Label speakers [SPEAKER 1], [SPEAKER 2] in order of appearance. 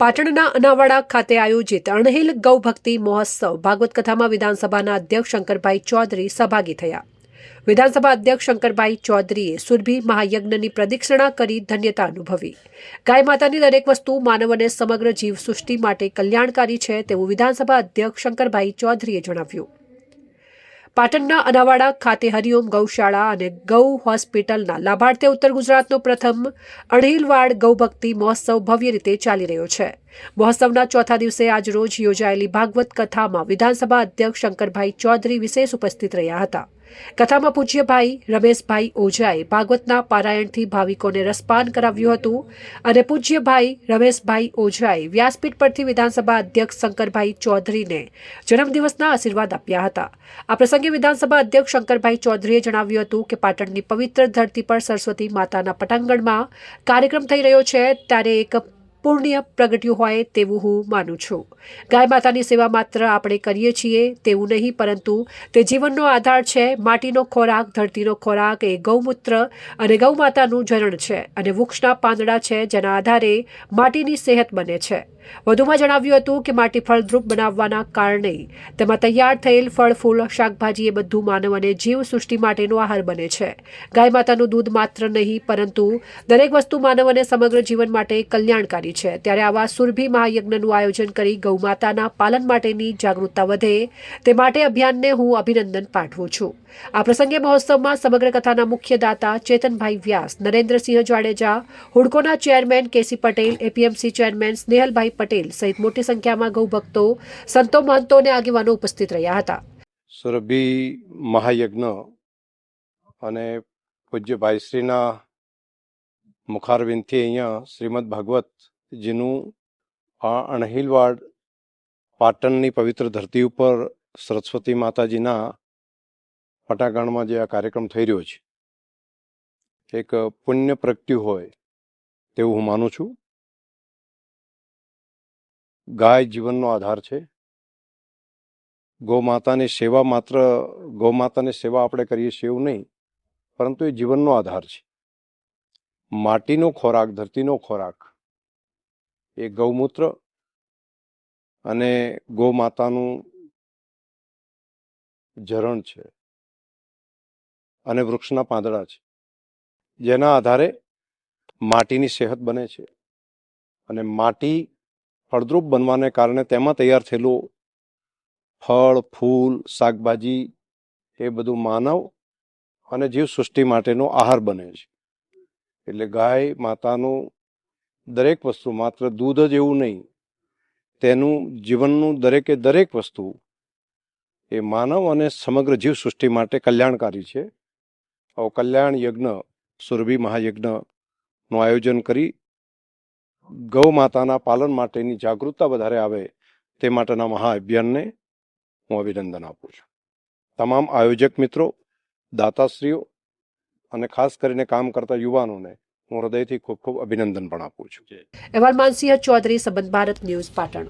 [SPEAKER 1] પાટણના અનાવાડા ખાતે આયોજિત અણહિલ ગૌભક્તિ મહોત્સવ ભાગવત કથામાં વિધાનસભાના અધ્યક્ષ શંકરભાઈ ચૌધરી સહભાગી થયા. વિધાનસભા અધ્યક્ષ શંકરભાઈ ચૌધરીએ સુરભી મહાયજ્ઞની પ્રદક્ષિણા કરી ધન્યતા અનુભવી. ગાય માતાની દરેક વસ્તુ માનવ અને સમગ્ર જીવસૃષ્ટિ માટે કલ્યાણકારી છે તેવું વિધાનસભા અધ્યક્ષ શંકરભાઈ ચૌધરીએ જણાવ્યું. પાટણના અનાવાડા ખાતે હરિઓમ ગૌશાળા અને ગૌ હોસ્પિટલના લાભાર્થે ઉત્તર ગુજરાતનો પ્રથમ અણહિલવાડ ગૌભક્તિ મહોત્સવ ભવ્ય રીતે ચાલી રહ્યો છે. મહોત્સવના ચોથા દિવસે આજરોજ યોજાયેલી ભાગવત કથામાં વિધાનસભા અધ્યક્ષ શંકરભાઈ ચૌધરી વિશેષ ઉપસ્થિત રહ્યા હતા. કથામાં પૂજ્યભાઈ રમેશભાઈ ઓઝાએ ભાગવતના પારાયણથી ભાવિકોને રસપાન કરાવ્યું હતું અને પૂજ્યભાઈ રમેશભાઈ ઓઝાએ વ્યાસપીઠ પરથી વિધાનસભા અધ્યક્ષ શંકરભાઈ ચૌધરીને જન્મદિવસના આશીર્વાદ આપ્યા હતા. આ પ્રસંગે વિધાનસભા અધ્યક્ષ શંકરભાઈ ચૌધરીએ જણાવ્યું હતું કે પાટણની પવિત્ર ધરતી પર સરસ્વતી માતાના પટાંગણમાં કાર્યક્રમ થઈ રહ્યો છે ત્યારે એક પુણ્ય પ્રગટ્યું હોય તેવું હું માનું છું. ગાય માતાની સેવા માત્ર આપણે કરીએ છીએ તેવું નહીં, પરંતુ તે જીવનનો આધાર છે. માટીનો ખોરાક, ધરતીનો ખોરાક એ ગૌમૂત્ર અને ગૌ માતાનું ઝરણ છે અને વૃક્ષના પાંદડા છે જેના આધારે માટીની સેહત બને છે. વધુમાં જણાવ્યું હતું કે માટી ફળદ્રુપ બનાવવાના કારણે તેમાં તૈયાર થયેલ ફળ, ફૂલ, શાકભાજી એ બધું માનવ અને જીવ સૃષ્ટિ માટેનો આહાર બને છે. ગાય માતાનું દૂધ માત્ર નહીં પરંતુ દરેક વસ્તુ માનવ અને સમગ્ર જીવન માટે કલ્યાણકારી છે. ત્યારે આવા સુરભી મહાયજ્ઞનું આયોજન કરી ગૌ માતાના પાલન માટેની જાગૃતતા વધે તે માટે અભિયાનને હું અભિનંદન પાઠવું છું. આ પ્રસંગે મહોત્સવમાં સમગ્ર કથાના મુખ્ય દાતા ચેતનભાઈ વ્યાસ, નરેન્દ્રસિંહ જાડેજા, હુડકોના ચેરમેન કેસી પટેલ, એપીએમસી ચેરમેન સ્નેહલભાઈ પટેલ સહિત મોટી સંખ્યામાં ગૌભક્તો, સંતો, મહંતો અને આગેવાનો ઉપસ્થિત રહ્યા હતા.
[SPEAKER 2] સુરભી મહાયજ્ઞ અને પૂજ્ય ભાઈશ્રીના મુખારવિંદથી અહીંયા શ્રીમદ ભાગવતજીનું આ અણહિલવાડ પાટણની પવિત્ર ધરતી ઉપર સરસ્વતી માતાજીના પટાંગણમાં જે આ કાર્યક્રમ થઈ રહ્યો છે એક પુણ્ય પ્રગટ્યું હોય તેવું હું માનું છું. ગાય જીવનનો આધાર છે. ગૌ માતાની સેવા માત્ર ગૌ માતાની સેવા આપણે કરીએ છીએ એવું નહીં, પરંતુ એ જીવનનો આધાર છે. માટીનો ખોરાક, ધરતીનો ખોરાક એ ગૌમૂત્ર અને ગૌ માતાનું ઝરણ છે અને વૃક્ષના પાંદડા છે જેના આધારે માટીની સેહત બને છે. અને માટી ફળદ્રુપ બનવાને કારણે તેમાં તૈયાર થયેલું ફળ, ફૂલ, શાકભાજી એ બધું માનવ અને જીવસૃષ્ટિ માટેનો આહાર બને છે. એટલે ગાય માતાનું દરેક વસ્તુ, માત્ર દૂધ જ એવું નહીં, તેનું જીવનનું દરેકે દરેક વસ્તુ એ માનવ અને સમગ્ર જીવસૃષ્ટિ માટે કલ્યાણકારી છે. આવો કલ્યાણ યજ્ઞ, સુરભી મહાયજ્ઞનું આયોજન કરી ગૌ માતાના પાલન માટેની જાગૃતતા વધારે આવે તે માટેના મહાઅભિયાનને હું અભિનંદન આપું છું. તમામ આયોજક મિત્રો, દાતાશ્રીઓ અને ખાસ કરીને કામ કરતા યુવાનોને હું હૃદયથી ખૂબ ખૂબ અભિનંદન પણ આપું છું.
[SPEAKER 1] અહેવાલ માનસિંહ ચૌધરી, સંબંધ ભારત ન્યૂઝ, પાટણ.